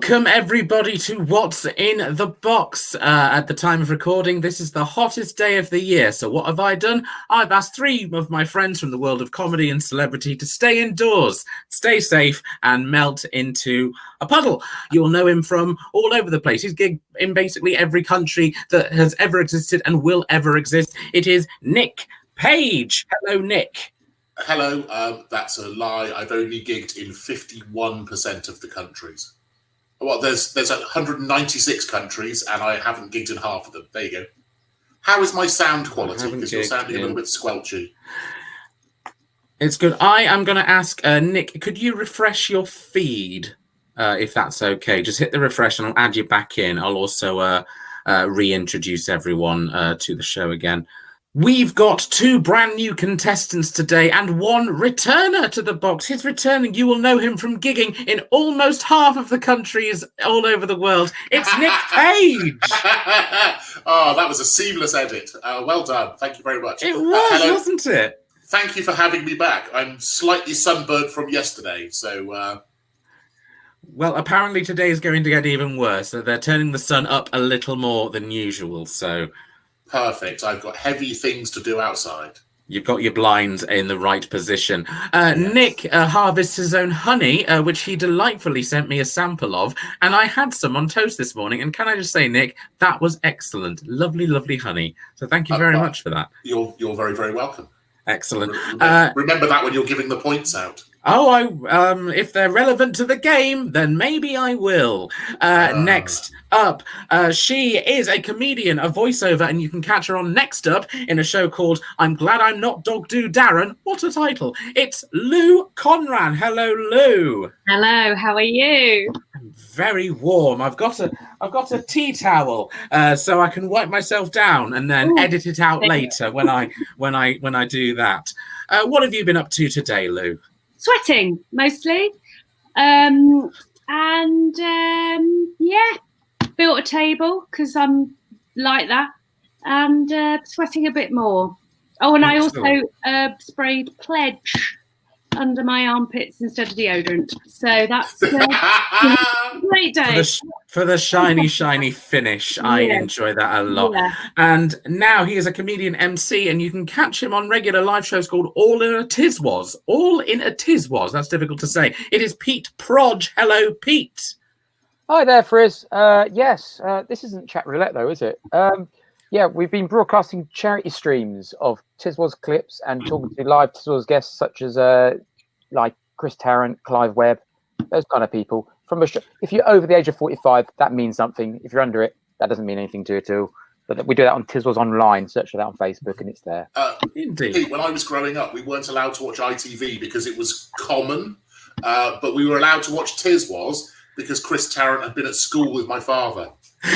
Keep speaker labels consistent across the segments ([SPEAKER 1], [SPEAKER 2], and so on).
[SPEAKER 1] Welcome, everybody, to What's in the Box. At the time of recording, this is the hottest day of the year. So what have I done? I've asked three of my friends from the world of comedy and celebrity to stay indoors, stay safe, and melt into a puddle. You'll know him from all over the place. He's gigged in basically every country that has ever existed and will ever exist. It is Nick Page. Hello, Nick.
[SPEAKER 2] Hello, that's a lie. I've only gigged in 51% of the countries. Well, there's 196 countries, and I haven't gigged in half of them. There you go. How is my sound quality? Because you're sounding a little bit squelchy.
[SPEAKER 1] It's good. I am going to ask Nick, could you refresh your feed, if that's okay? Just hit the refresh, and I'll add you back in. I'll also reintroduce everyone to the show again. We've got two brand new contestants today and one returner to the box. He's returning. You will know him from gigging in almost half of the countries all over the world. It's Nick Page.
[SPEAKER 2] Oh, that was a seamless edit. Well done. Thank you very much.
[SPEAKER 1] It was, wasn't it?
[SPEAKER 2] Thank you for having me back. I'm slightly sunburned from yesterday, so...
[SPEAKER 1] Well, apparently today is going to get even worse. They're turning the sun up a little more than usual, so...
[SPEAKER 2] Perfect. I've got heavy things to do outside.
[SPEAKER 1] You've got your blinds in the right position. Yes. Nick harvests his own honey, which he delightfully sent me a sample of, and I had some on toast this morning, and can I just say, Nick, that was excellent. Lovely, lovely honey. So thank you very much for that.
[SPEAKER 2] You're very, very welcome.
[SPEAKER 1] Excellent.
[SPEAKER 2] Remember that when you're giving the points out.
[SPEAKER 1] Oh, if they're relevant to the game, then maybe I will. Next up, she is a comedian, a voiceover, and you can catch her on Next Up in a show called I'm Glad I'm Not Dog Do Darren. What a title. It's Lou Conran. Hello, Lou.
[SPEAKER 3] Hello, how are you?
[SPEAKER 1] I'm very warm. I've got a tea towel, so I can wipe myself down and then edit it out later when I do that. What have you been up to today, Lou?
[SPEAKER 3] Sweating mostly, built a table because I'm like that, and sweating a bit more. Oh, and excellent. I also sprayed Pledge under my armpits instead of deodorant, so that's a great day.
[SPEAKER 1] For the shiny finish. Yeah. I enjoy that a lot. Yeah. And now he is a comedian MC, and you can catch him on regular live shows called All in a Tiswas. All in a Tiswas. That's difficult to say. It is Pete Prodge. Hello, Pete.
[SPEAKER 4] Hi there, Frizz. Yes, this isn't chat roulette, though, is it? Yeah, we've been broadcasting charity streams of Tiswas clips and talking to live Tiswas guests such as like Chris Tarrant, Clive Webb, those kind of people. From a show. If you're over the age of 45, that means something. If you're under it, that doesn't mean anything to you at all. But we do that on Tiswas Online. Search for that on Facebook, and it's there.
[SPEAKER 1] Indeed.
[SPEAKER 2] When I was growing up, we weren't allowed to watch ITV because it was common, but we were allowed to watch Tiswas because Chris Tarrant had been at school with my father.
[SPEAKER 3] We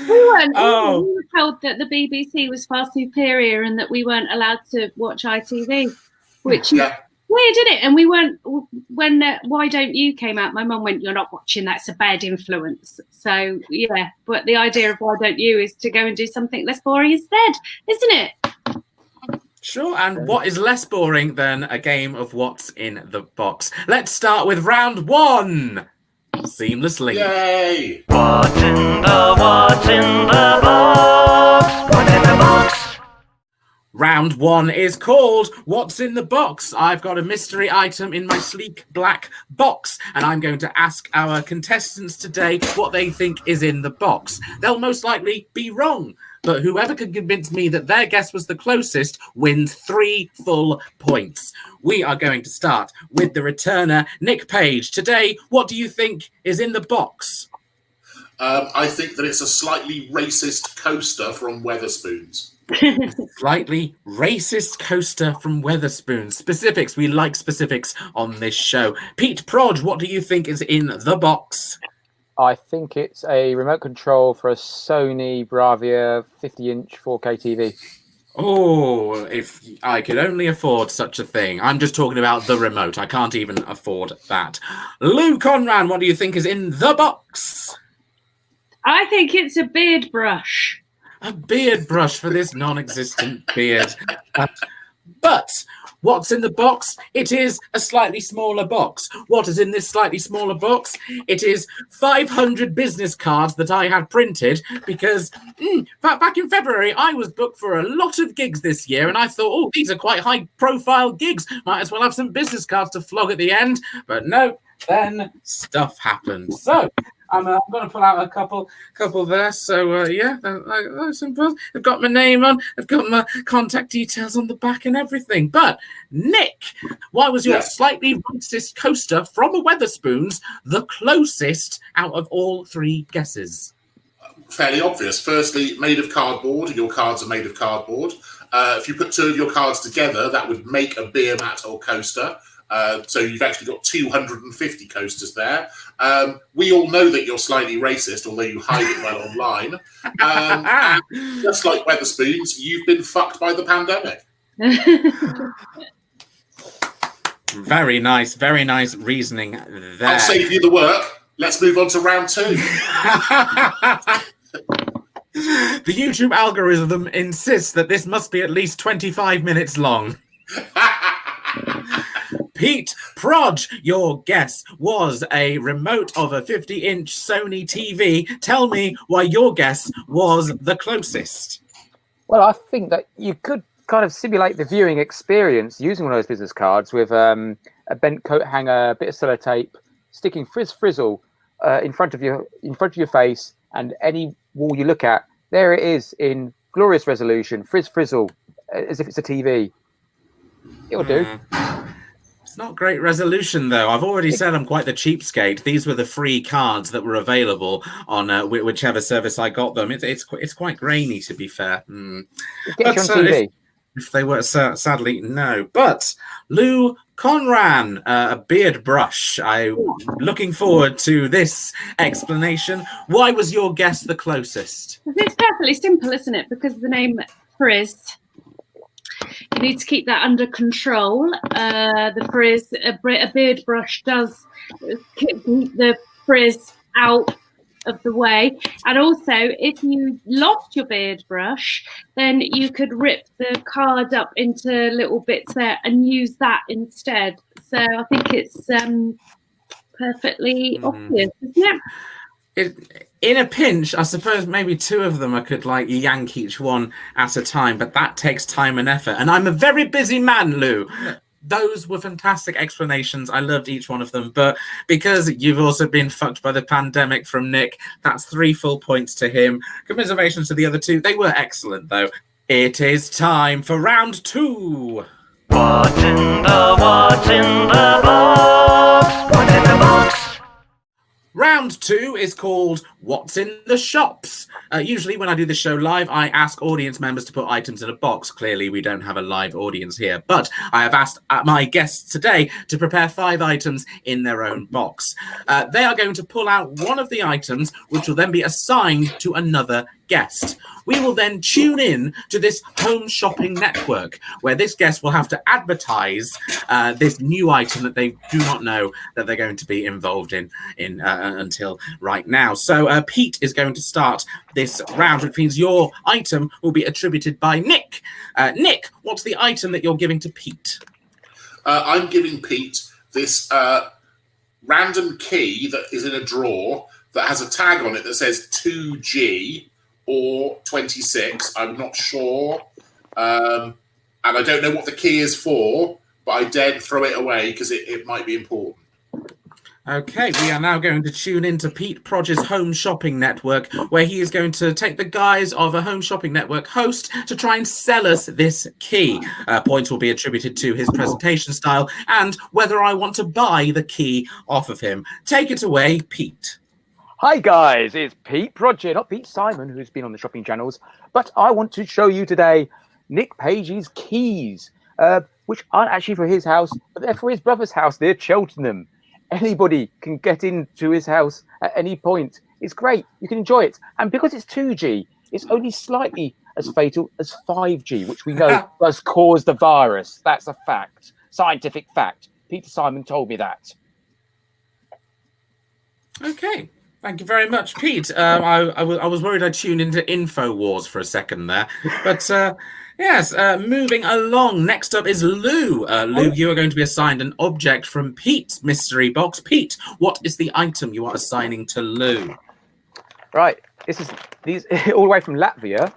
[SPEAKER 3] were told that the BBC was far superior and that we weren't allowed to watch ITV, which is weird, isn't it? And we weren't, when Why Don't You came out, my mum went, you're not watching, that's a bad influence. So, yeah, but the idea of Why Don't You is to go and do something less boring instead, isn't it?
[SPEAKER 1] Sure, and what is less boring than a game of What's in the Box? Let's start with round one. Seamlessly.
[SPEAKER 2] Yay!
[SPEAKER 5] What's in the box? What's in the box?
[SPEAKER 1] Round one is called What's in the Box? I've got a mystery item in my sleek black box, and I'm going to ask our contestants today what they think is in the box. They'll most likely be wrong, but whoever can convince me that their guess was the closest wins 3 full points. We are going to start with the returner, Nick Page. Today, what do you think is in the box?
[SPEAKER 2] I think that it's a slightly racist coaster from Wetherspoons.
[SPEAKER 1] Slightly racist coaster from Wetherspoons. Specifics. We like specifics on this show. Pete Prodge, what do you think is in the box?
[SPEAKER 4] I think it's a remote control for a Sony Bravia 50-inch 4K TV.
[SPEAKER 1] Oh, if I could only afford such a thing. I'm just talking about the remote. I can't even afford that. Lou Conran, what do you think is in the box?
[SPEAKER 3] I think it's a beard brush.
[SPEAKER 1] A beard brush for this non-existent beard. But What's in the box? It is a slightly smaller box. What is in this slightly smaller box? It is 500 business cards that I had printed because back in February, I was booked for a lot of gigs this year, and I thought, oh, these are quite high-profile gigs. Might as well have some business cards to flog at the end. But no, then stuff happened. So I'm going to pull out a couple there. So, yeah, that's simple. I've got my name on. I've got my contact details on the back and everything. But, Nick, why was your slightly racist coaster from a Wetherspoons the closest out of all three guesses?
[SPEAKER 2] Fairly obvious. Firstly, made of cardboard. Your cards are made of cardboard. If you put two of your cards together, that would make a beer mat or coaster. So you've actually got 250 coasters there. We all know that you're slightly racist, although you hide it well online. And just like Wetherspoons, you've been fucked by the pandemic.
[SPEAKER 1] Very nice reasoning there.
[SPEAKER 2] I'll save you the work. Let's move on to round 2.
[SPEAKER 1] The YouTube algorithm insists that this must be at least 25 minutes long. Pete Prodge, your guess was a remote of a 50-inch Sony TV. Tell me why your guess was the closest.
[SPEAKER 4] Well, I think that you could kind of simulate the viewing experience using one of those business cards with a bent coat hanger, a bit of sellotape, sticking frizzle in front of your face, and any wall you look at, there it is in glorious resolution, frizzle, as if it's a TV. It'll do.
[SPEAKER 1] It's not great resolution, though. I've already said I'm quite the cheapskate. These were the free cards that were available on whichever service I got them. It's quite grainy, to be fair.
[SPEAKER 4] Get you on TV.
[SPEAKER 1] If they were, sadly, no. But Lou Conran, a beard brush. I'm looking forward to this explanation. Why was your guess the closest?
[SPEAKER 3] It's perfectly simple, isn't it? Because of the name Frizz. You need to keep that under control. The frizz, a beard brush does keep the frizz out of the way. And also, if you lost your beard brush, then you could rip the card up into little bits there and use that instead. So I think it's perfectly obvious, isn't it?
[SPEAKER 1] In a pinch, I suppose maybe two of them I could like yank each one at a time, but that takes time and effort. And I'm a very busy man, Lou. Those were fantastic explanations. I loved each one of them. But because you've also been fucked by the pandemic from Nick, that's 3 full points to him. Commiserations to the other two. They were excellent, though. It is time for round 2.
[SPEAKER 5] What's in the box? What's in the box?
[SPEAKER 1] Round 2 is called What's in the Shops? Usually when I do the show live, I ask audience members to put items in a box. Clearly, we don't have a live audience here, but I have asked my guests today to prepare 5 items in their own box. They are going to pull out one of the items, which will then be assigned to another guest. We will then tune in to this home shopping network where this guest will have to advertise this new item that they do not know that they're going to be involved in until right now. So Pete is going to start this round, which means your item will be attributed by Nick. Nick, what's the item that you're giving to Pete?
[SPEAKER 2] I'm giving Pete this random key that is in a drawer that has a tag on it that says 2G or 26. I'm not sure. And I don't know what the key is for, but I dared throw it away because it might be important.
[SPEAKER 1] Okay, we are now going to tune into Pete Prodge's home shopping network, where he is going to take the guise of a home shopping network host to try and sell us this key. Points will be attributed to his presentation style and whether I want to buy the key off of him. Take it away, Pete.
[SPEAKER 4] Hi guys, it's Pete Prodge, not Pete Simon, who's been on the shopping channels, but I want to show you today Nick Page's keys, which aren't actually for his house, but they're for his brother's house near Cheltenham. Anybody can get into his house at any point. It's great. You can enjoy it. And because it's 2G, it's only slightly as fatal as 5G, which we know does cause the virus. That's a fact. Scientific fact. Peter Simon told me that.
[SPEAKER 1] Okay. Thank you very much, Pete. I was worried I'd tuned into InfoWars for a second there. But yes, moving along. Next up is Lou. Lou, you are going to be assigned an object from Pete's mystery box. Pete, what is the item you are assigning to Lou?
[SPEAKER 4] Right. These all the way from Latvia.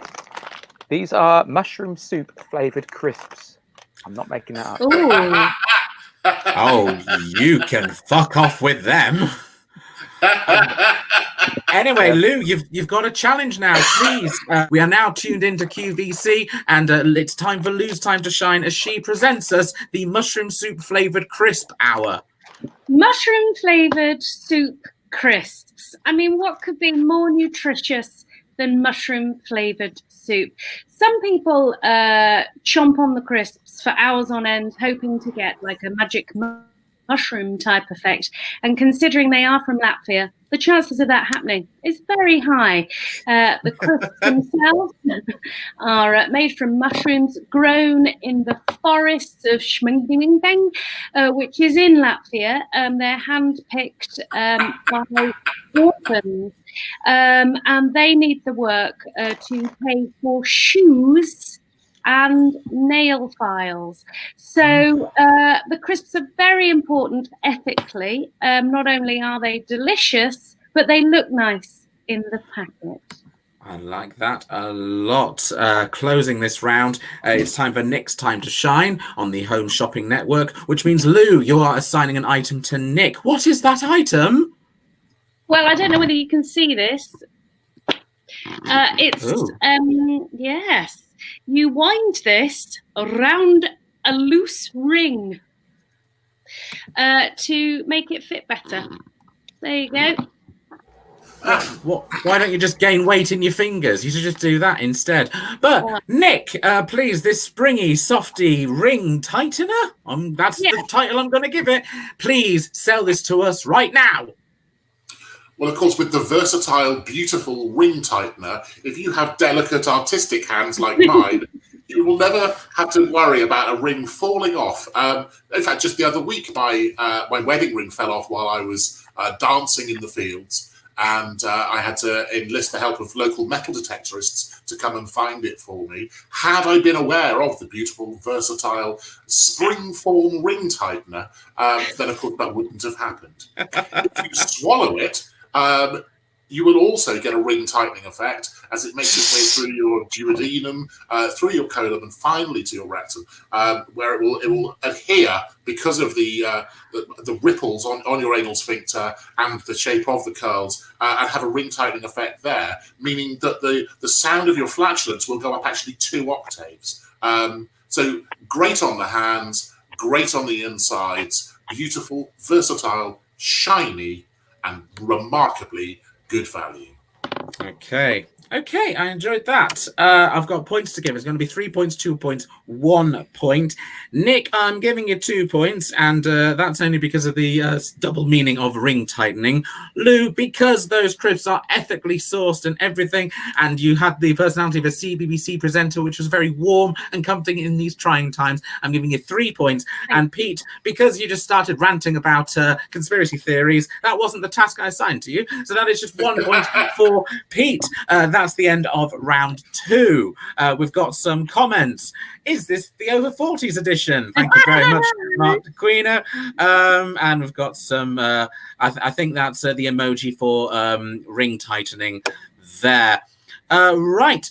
[SPEAKER 4] These are mushroom soup flavoured crisps. I'm not making that up.
[SPEAKER 3] Ooh.
[SPEAKER 1] Oh, you can fuck off with them. Anyway, Lou, you've got a challenge now. Please, we are now tuned into QVC, and it's time for Lou's time to shine as she presents us the mushroom soup flavoured crisp hour.
[SPEAKER 3] Mushroom flavoured soup crisps. I mean, what could be more nutritious than mushroom flavoured soup? Some people chomp on the crisps for hours on end, hoping to get like a magic mushroom type effect. And considering they are from Latvia, the chances of that happening is very high. The crisps themselves are made from mushrooms grown in the forests of Schmingding, which is in Latvia. They're hand-picked by orphans, and they need the work to pay for shoes and nail files. So the crisps are very important ethically. Not only are they delicious, but they look nice in the packet.
[SPEAKER 1] I like that a lot. Closing this round, it's time for Nick's time to shine on the Home Shopping Network, which means, Lou, you are assigning an item to Nick. What is that item?
[SPEAKER 3] Well, I don't know whether you can see this. Yes. You wind this around a loose ring to make it fit better. There you go.
[SPEAKER 1] Why don't you just gain weight in your fingers? You should just do that instead. But Nick, please, this springy, softy ring tightener. That's the title I'm going to give it. Please sell this to us right now.
[SPEAKER 2] Well, of course, with the versatile, beautiful ring tightener, if you have delicate, artistic hands like mine, you will never have to worry about a ring falling off. In fact, just the other week, my wedding ring fell off while I was dancing in the fields, and I had to enlist the help of local metal detectorists to come and find it for me. Had I been aware of the beautiful, versatile, spring-form ring tightener, then, of course, that wouldn't have happened. If you swallow it, you will also get a ring tightening effect as it makes its way through your duodenum, through your colon, and finally to your rectum, where it will adhere because of the ripples on your anal sphincter and the shape of the curls, and have a ring tightening effect there, meaning that the sound of your flatulence will go up actually 2 octaves. So great on the hands, great on the insides, beautiful, versatile, shiny, and remarkably good value.
[SPEAKER 1] Okay, I enjoyed that. I've got points to give. It's going to be 3 points, 2 points, 1 point. Nick, I'm giving you 2 points, and that's only because of the double meaning of ring tightening. Lou, because those crisps are ethically sourced and everything, and you had the personality of a CBBC presenter, which was very warm and comforting in these trying times, I'm giving you 3 points. And Pete, because you just started ranting about conspiracy theories, that wasn't the task I assigned to you, so that is just 1 point for Pete. That's the end of round 2. We've got some comments. Is this the over 40s edition? Thank you very much, Mark DeQuino. And we've got some, I think that's the emoji for ring tightening there. Right.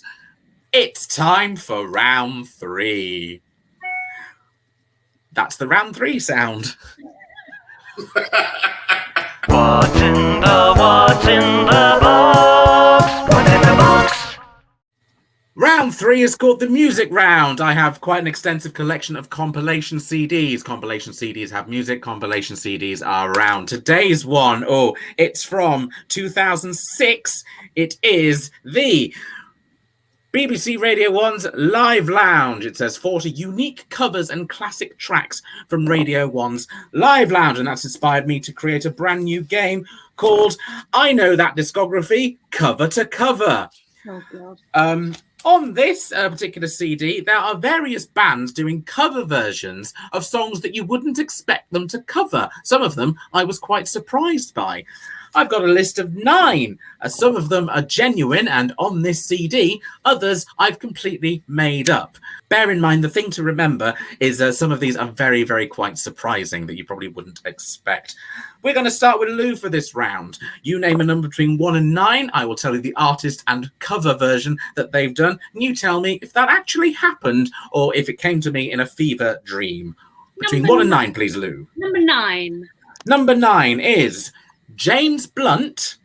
[SPEAKER 1] It's time for round 3. That's the round 3 sound.
[SPEAKER 5] What's in the box? What's in the box?
[SPEAKER 1] Round 3 is called the music round. I have quite an extensive collection of compilation CDs. Compilation CDs have music. Compilation CDs are around. Today's one, it's from 2006. It is the BBC Radio 1's Live Lounge. It says 40 unique covers and classic tracks from Radio 1's Live Lounge. And that's inspired me to create a brand new game called I Know That Discography Cover to Cover.
[SPEAKER 3] Oh, God.
[SPEAKER 1] On this particular CD, there are various bands doing cover versions of songs that you wouldn't expect them to cover. Some of them I was quite surprised by. I've got a list of 9. Some of them are genuine and on this CD. Others I've completely made up. Bear in mind, the thing to remember is some of these are very, very quite surprising that you probably wouldn't expect. We're going to start with Lou for this round. You name a number between 1 and 9. I will tell you the artist and cover version that they've done. And you tell me if that actually happened or if it came to me in a fever dream. Between 1 and 9, please, Lou.
[SPEAKER 3] Number 9.
[SPEAKER 1] Number 9 is James Blunt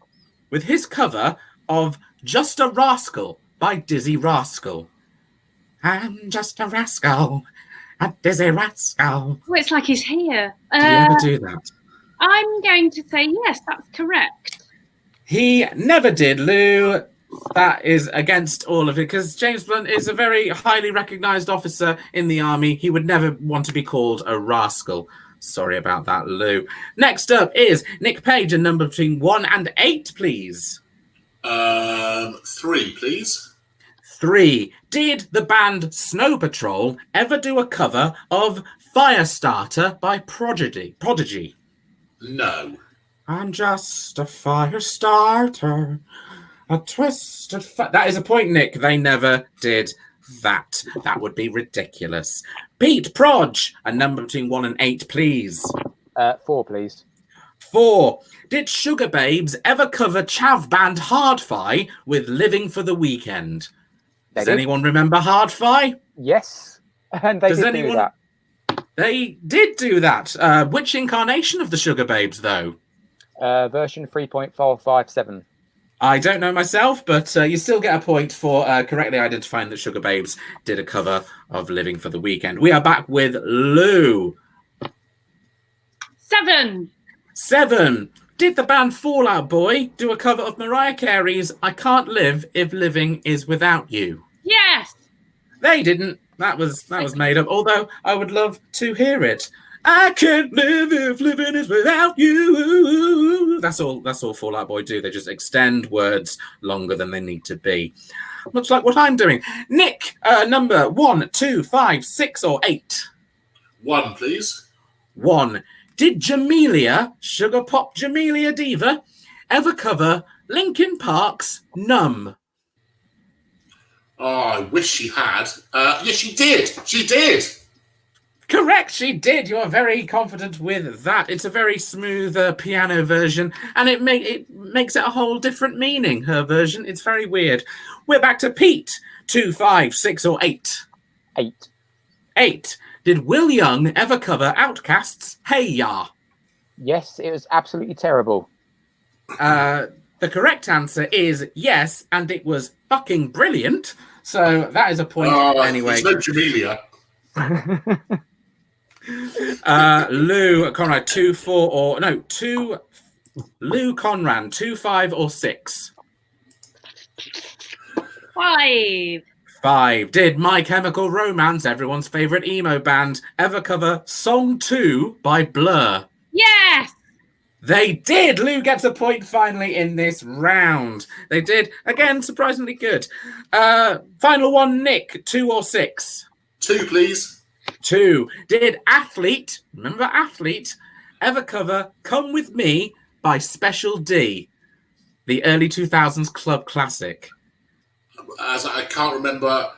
[SPEAKER 1] with his cover of Just a Rascal by Dizzy Rascal. I'm just a rascal, a dizzy rascal.
[SPEAKER 3] Oh, it's like he's here.
[SPEAKER 1] Did you ever do that?
[SPEAKER 3] I'm going to say yes, that's correct.
[SPEAKER 1] He never did, Lou. That is against all of it, because James Blunt is a very highly recognised officer in the army. He would never want to be called a rascal. Sorry about that, Lou. Next up is Nick Page, a number between 1 and 8, please.
[SPEAKER 2] 3, please.
[SPEAKER 1] 3. Did the band Snow Patrol ever do a cover of Firestarter by Prodigy?
[SPEAKER 2] No.
[SPEAKER 1] I'm just a fire starter, a twisted... That is a point, Nick. They never did that. That would be ridiculous. Pete Prodge, a number between 1 and 8, please.
[SPEAKER 4] 4, please.
[SPEAKER 1] 4. Did Sugar Babes ever cover Chav band Hard-Fi with Living for the Weekend? Does anyone remember Hard-Fi?
[SPEAKER 4] Yes, and they did do that.
[SPEAKER 1] They did do that. Which incarnation of the Sugar Babes, though?
[SPEAKER 4] Version 3.457.
[SPEAKER 1] I don't know myself, but you still get a point for correctly identifying that Sugar Babes did a cover of Living for the Weekend. We are back with Lou.
[SPEAKER 3] 7.
[SPEAKER 1] 7. Did the band Fall Out Boy do a cover of Mariah Carey's I Can't Live If Living Is Without You?
[SPEAKER 3] Yes.
[SPEAKER 1] They didn't. That was made up, although I would love to hear it. I can't live if living is without you. That's all Fall Out Boy do. They just extend words longer than they need to be. Much like what I'm doing. Nick, number 1, 2, 5, 6, or 8?
[SPEAKER 2] 1, please.
[SPEAKER 1] 1. Did Jamelia, Sugar Pop Jamelia Diva, ever cover Linkin Park's Numb?
[SPEAKER 2] Oh, I wish she had. Yes, she did. She did.
[SPEAKER 1] Correct, she did. You are very confident with that. It's a very smooth piano version, and it makes it a whole different meaning, her version. It's very weird. We're back to Pete. 2, 5, 6, or 8?
[SPEAKER 4] 8.
[SPEAKER 1] 8. Did Will Young ever cover Outkast's Hey Ya?
[SPEAKER 4] Yes, it was absolutely terrible.
[SPEAKER 1] The correct answer is yes, and it was fucking brilliant. So that is a point anyway.
[SPEAKER 2] It's no Jamelia.
[SPEAKER 1] Lou Conrad, 2, 4, or no, 2. Lou Conran, 2, 5, or 6?
[SPEAKER 3] 5.
[SPEAKER 1] 5. Did My Chemical Romance, everyone's favourite emo band, ever cover Song 2 by Blur?
[SPEAKER 3] Yes.
[SPEAKER 1] They did. Lou gets a point finally in this round. They did. Again, surprisingly good. Final one, Nick, 2 or 6?
[SPEAKER 2] 2, please.
[SPEAKER 1] 2. Did Athlete, remember Athlete, ever cover Come With Me by Special D, the early 2000s club classic?
[SPEAKER 2] As I can't remember.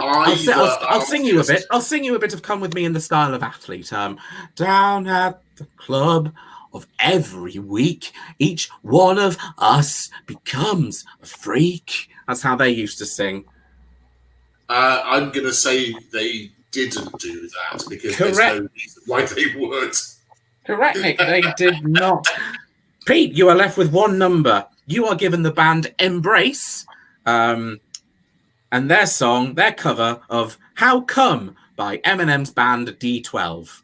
[SPEAKER 1] I'll sing you a bit. I'll sing you a bit of Come With Me in the style of Athlete. Down at the club of every week, each one of us becomes a freak. That's how they used to sing.
[SPEAKER 2] I'm going to say they didn't do that because
[SPEAKER 1] Correct.
[SPEAKER 2] There's no reason why they would.
[SPEAKER 1] Correct, Nick. They did not. Pete, you are left with one number. You are given the band Embrace, and their cover of How Come by Eminem's band D12.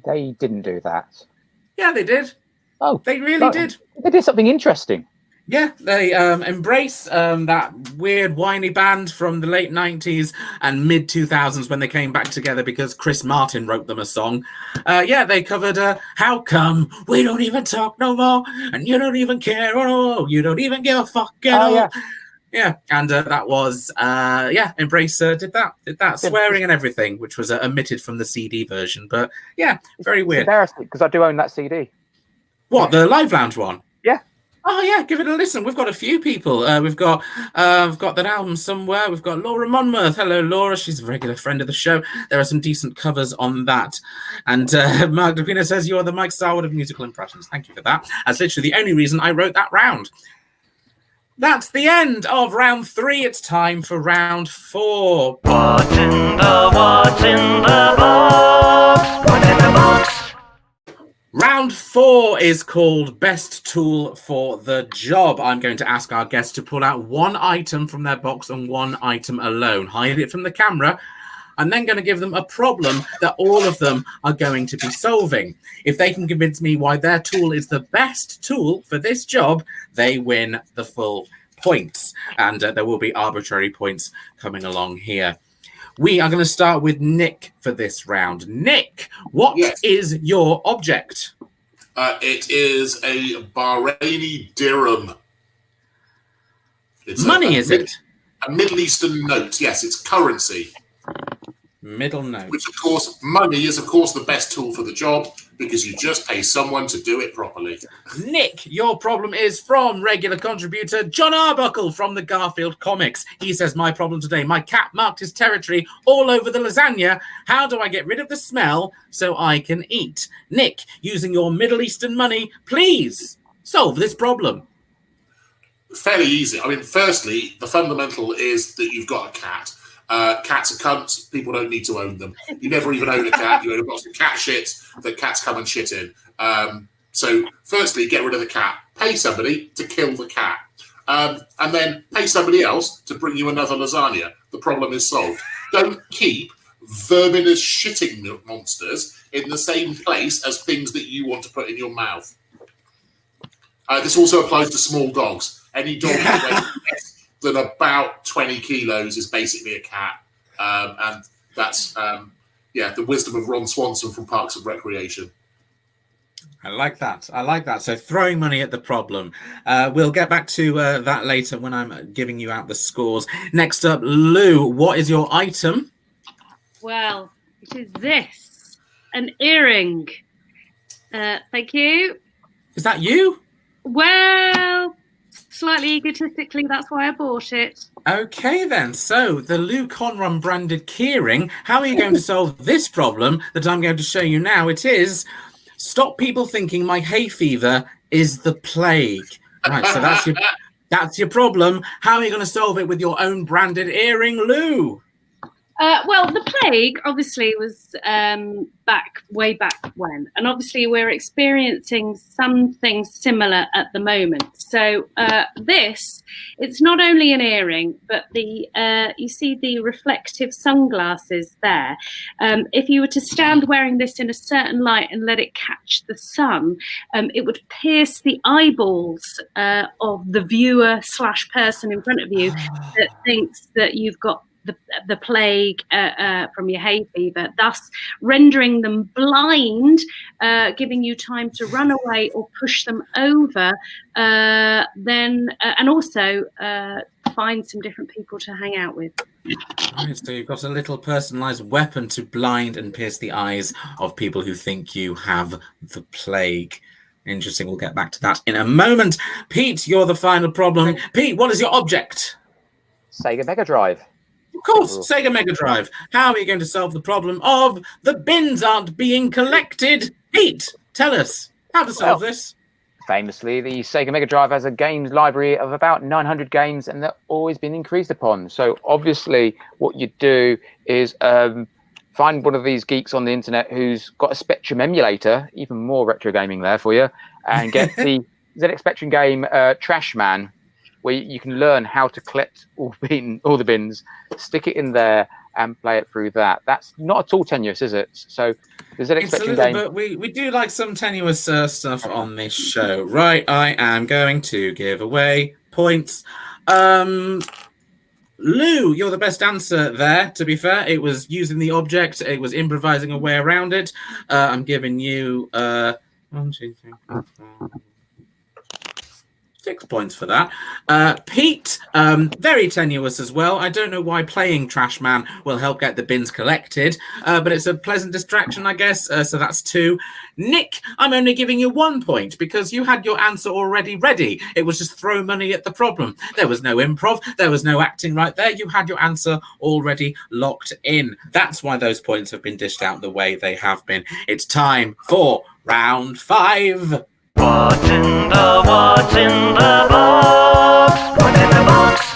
[SPEAKER 4] They didn't do that.
[SPEAKER 1] Yeah, they did.
[SPEAKER 4] Oh,
[SPEAKER 1] they really did.
[SPEAKER 4] They did something interesting.
[SPEAKER 1] Yeah, they Embrace, that weird whiny band from the late 90s and mid 2000s when they came back together because Chris Martin wrote them a song. They covered How Come We Don't Even Talk No More and You Don't Even Care at all. You don't even give a fuck at all.
[SPEAKER 4] Yeah.
[SPEAKER 1] Yeah, and that was, Embrace did that, swearing and everything, which was omitted from the CD version. But yeah, very weird.
[SPEAKER 4] It's embarrassing because I do own that CD.
[SPEAKER 1] What, the Live Lounge one?
[SPEAKER 4] Yeah.
[SPEAKER 1] Oh yeah, give it a listen. We've got a few people. We've got that album somewhere. We've got Laura Monmouth. Hello, Laura. She's a regular friend of the show. There are some decent covers on that. And Mark Dupina says you're the Mike Starwood of musical impressions. Thank you for that. That's literally the only reason I wrote that round. That's the end of round 3. It's time for round 4.
[SPEAKER 5] What's in the box? What's in the box?
[SPEAKER 1] Round 4 is called Best Tool for the Job. I'm going to ask our guests to pull out one item from their box and one item alone. Hide it from the camera. I'm then going to give them a problem that all of them are going to be solving. If they can convince me why their tool is the best tool for this job, they win the full points. And there will be arbitrary points coming along here. We are going to start with Nick for this round. Nick, what is your object?
[SPEAKER 2] It is a Bahraini dirham. It's
[SPEAKER 1] Money, is it?
[SPEAKER 2] A Middle Eastern note. Yes, it's currency.
[SPEAKER 1] Middle note.
[SPEAKER 2] Which, of course, money is, of course, the best tool for the job because you just pay someone to do it properly.
[SPEAKER 1] Nick, your problem is from regular contributor John Arbuckle from the Garfield comics. He says, my problem today, my cat marked his territory all over the lasagna. How do I get rid of the smell so I can eat? Nick, using your Middle Eastern money, please solve this problem.
[SPEAKER 2] Fairly easy. I mean, firstly, the fundamental is that you've got a cat. Cats are cunts. People don't need to own them. You never even own a cat. You own a box of cat shit that cats come and shit in. So firstly, get rid of the cat. Pay somebody to kill the cat. And then pay somebody else to bring you another lasagna. The problem is solved. Don't keep verminous shitting monsters in the same place as things that you want to put in your mouth. This also applies to small dogs. Any dog that weighs less than about 20 kilos is basically a cat. And that's, the wisdom of Ron Swanson from Parks and Recreation.
[SPEAKER 1] I like that. So throwing money at the problem. We'll get back to that later when I'm giving you out the scores. Next up, Lou, what is your item?
[SPEAKER 3] Well, it is this. An earring. Thank you.
[SPEAKER 1] Is that you?
[SPEAKER 3] Well, slightly egotistically, that's why I bought it.
[SPEAKER 1] Okay, then. So the Lou Conran branded keyring. How are you going to solve this problem that I'm going to show you now? It is stop people thinking my hay fever is the plague. Right, so that's your problem. How are you going to solve it with your own branded earring, Lou?
[SPEAKER 3] Well, the plague obviously was way back when, and obviously we're experiencing something similar at the moment. So it's not only an earring, but you see the reflective sunglasses there. If you were to stand wearing this in a certain light and let it catch the sun, it would pierce the eyeballs of the viewer / person in front of you that thinks that you've got the plague from your hay fever, thus rendering them blind, giving you time to run away or push them over, and also find some different people to hang out with.
[SPEAKER 1] Right, so you've got a little personalised weapon to blind and pierce the eyes of people who think you have the plague. Interesting, we'll get back to that in a moment. Pete, you're the final problem. Pete, what is your object?
[SPEAKER 4] Sega Mega Drive.
[SPEAKER 1] Of course, Sega Mega Drive. How are you going to solve the problem of the bins aren't being collected? Pete, tell us how to solve this.
[SPEAKER 4] Famously, the Sega Mega Drive has a games library of about 900 games, and they're always been increased upon. So obviously what you do is find one of these geeks on the internet who's got a Spectrum emulator, even more retro gaming there for you, and get the ZX Spectrum game Trash Man, where you can learn how to collect all the bins, stick it in there, and play it through that. That's not at all tenuous, is it? So the ZX Spectrum game.
[SPEAKER 1] But we do like some tenuous stuff on this show. Right, I am going to give away points. Lou, you're the best answer there, to be fair. It was using the object. It was improvising a way around it. I'm giving you 1, 2, 3, 4, 5. 6 points for that. Pete, very tenuous as well. I don't know why playing Trash Man will help get the bins collected, but it's a pleasant distraction, I guess. So that's 2. Nick, I'm only giving you 1 point because you had your answer already ready. It was just throw money at the problem. There was no improv. There was no acting right there. You had your answer already locked in. That's why those points have been dished out the way they have been. It's time for round 5.
[SPEAKER 5] What's in the box? What's in the box?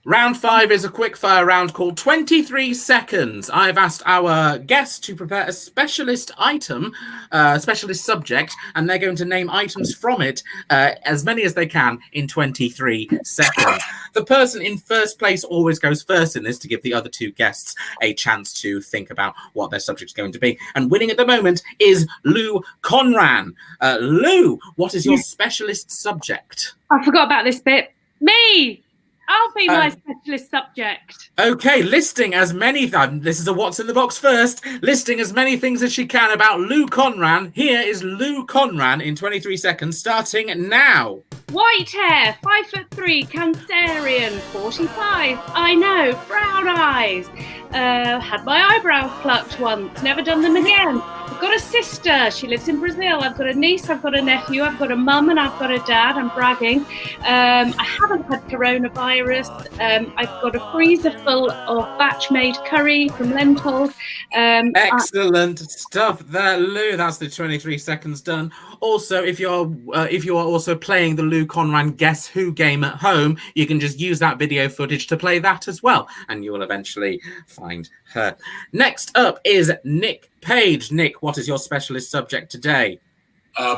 [SPEAKER 1] Round 5 is a quickfire round called 23 Seconds. I've asked our guests to prepare a specialist item, specialist subject, and they're going to name items from it, as many as they can, in 23 seconds. The person in first place always goes first in this to give the other 2 guests a chance to think about what their subject is going to be. And winning at the moment is Lou Conran. Lou, what is your specialist subject?
[SPEAKER 3] I forgot about this bit. Me! I'll be my specialist subject.
[SPEAKER 1] Okay, listing as many... this is a What's in the Box first. Listing as many things as she can about Lou Conran. Here is Lou Conran in 23 seconds, starting now.
[SPEAKER 3] White hair, 5'3", Cancerian, 45. I know, brown eyes. Had my eyebrows plucked once, never done them again. I've got a sister, she lives in Brazil. I've got a niece, I've got a nephew, I've got a mum and I've got a dad. I'm bragging. I haven't had coronavirus. I've got a freezer full of batch-made curry from lentils.
[SPEAKER 1] Excellent stuff there, Lou. That's the 23 seconds done. Also, if you are also playing the Lou Conran Guess Who game at home, you can just use that video footage to play that as well, and you will eventually find her. Next up is Nick Page. Nick, what is your specialist subject today?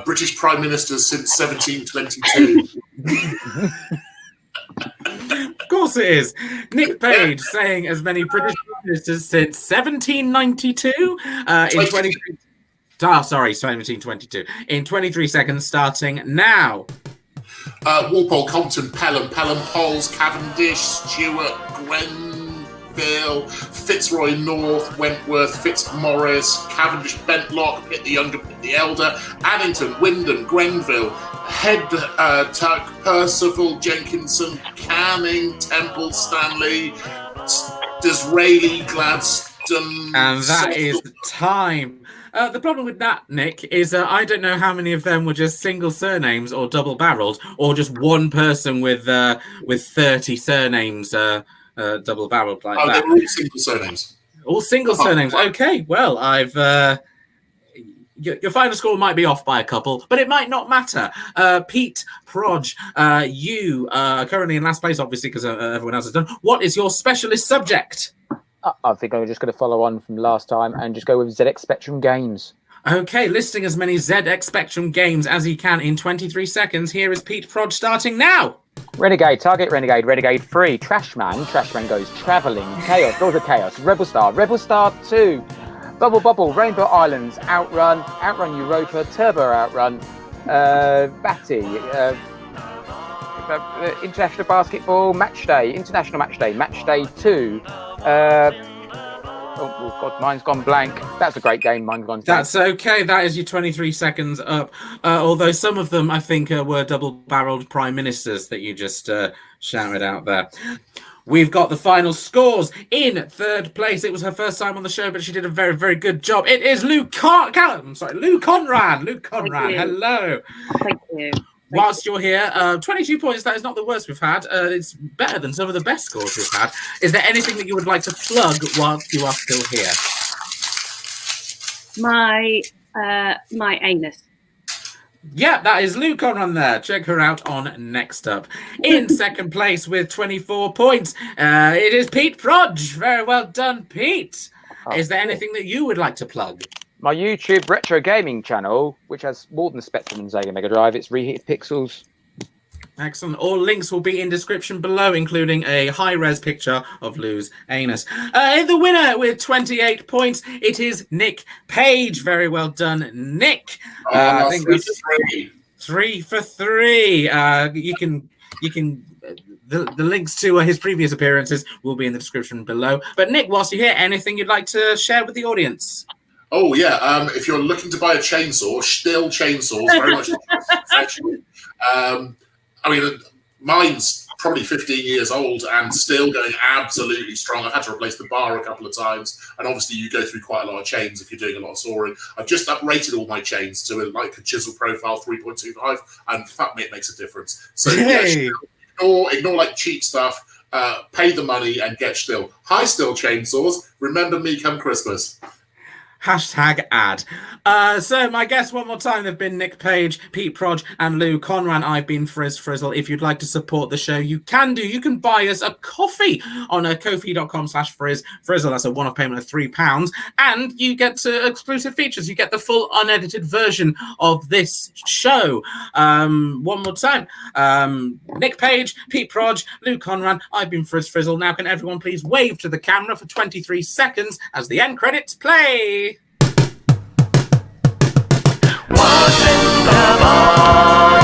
[SPEAKER 2] British Prime Ministers since 1722.
[SPEAKER 1] Of course it is. Nick Page saying as many British Prime Ministers since 1792 in 23... sorry, 1722. In 23 seconds, starting now.
[SPEAKER 2] Walpole, Compton, Pelham, Halls, Cavendish, Stewart, Grenville, Fitzroy North, Wentworth, Fitzmaurice, Cavendish, Bentlock, Pitt the Younger, Pitt the Elder, Addington, Wyndham, Grenville, Head, Tuck, Percival, Jenkinson, Canning, Temple, Stanley, Disraeli, Gladstone.
[SPEAKER 1] And that is time. The problem with that, Nick, is I don't know how many of them were just single surnames or double-barreled, or just one person with 30 surnames double-barreled like that.
[SPEAKER 2] They were all single surnames.
[SPEAKER 1] All single surnames. Okay, well, your final score might be off by a couple, but it might not matter. Pete Prodge, you are currently in last place, obviously, because everyone else has done. What is your specialist subject?
[SPEAKER 4] I think I'm just going to follow on from last time and just go with ZX Spectrum Games.
[SPEAKER 1] Okay, listing as many ZX Spectrum games as he can in 23 seconds. Here is Pete Prodge starting now.
[SPEAKER 4] Renegade, Target Renegade, Renegade 3, Trashman Goes Travelling, Chaos, Lords of Chaos, Rebel Star 2, Bubble, Rainbow Islands, Outrun Europa, Turbo Outrun, Batty, International Basketball, International Match Day 2. Oh God, mine's gone blank. That's a great game. Mine's gone blank.
[SPEAKER 1] That's okay. That is your 23 seconds up. Although some of them, I think, were double-barreled prime ministers that you just shouted out there. We've got the final scores. In third place, it was her first time on the show, but she did a very, very good job. It is Lou Conran. Hello.
[SPEAKER 3] Thank you.
[SPEAKER 1] Whilst you're here, 22 points, that is not the worst we've had. It's better than some of the best scores we've had. Is there anything that you would like to plug whilst you are still here?
[SPEAKER 3] My anus.
[SPEAKER 1] Yeah, that is Lou Conran there. Check her out on Next Up. In second place with 24 points, it is Pete Prodge. Very well done, Pete. Is there anything that you would like to plug?
[SPEAKER 4] My YouTube retro gaming channel, which has more than the Spectrum and Sega Mega Drive. It's Reheated Pixels.
[SPEAKER 1] Excellent. All links will be in description below, including a high-res picture of Lou's anus. The winner with 28 points, it is Nick Page. Very well done, Nick. I think that's 3 for 3. You can. The links to his previous appearances will be in the description below. But Nick, whilst you're here, anything you'd like to share with the audience?
[SPEAKER 2] Oh, yeah. If you're looking to buy a chainsaw, Stihl chainsaws, very much professional. I mean, mine's probably 15 years old and still going absolutely strong. I've had to replace the bar a couple of times, and obviously you go through quite a lot of chains if you're doing a lot of soaring. I've just uprated all my chains to a chisel profile 3.25, and fuck me, it makes a difference. So
[SPEAKER 1] Hey.
[SPEAKER 2] ignore like cheap stuff, pay the money and get still. High still chainsaws. Remember me come Christmas.
[SPEAKER 1] #ad. So my guests one more time have been Nick Page, Pete Prodge, and Lou Conran. I've been Frizz Frizzle. If you'd like to support the show, you can do. You can buy us a coffee on ko-fi.com/Frizz Frizzle. That's a one-off payment of £3, and you get exclusive features. You get the full unedited version of this show. One more time, Nick Page, Pete Prodge, Lou Conran. I've been Frizz Frizzle. Now, can everyone please wave to the camera for 23 seconds as the end credits play?
[SPEAKER 5] What's in the box?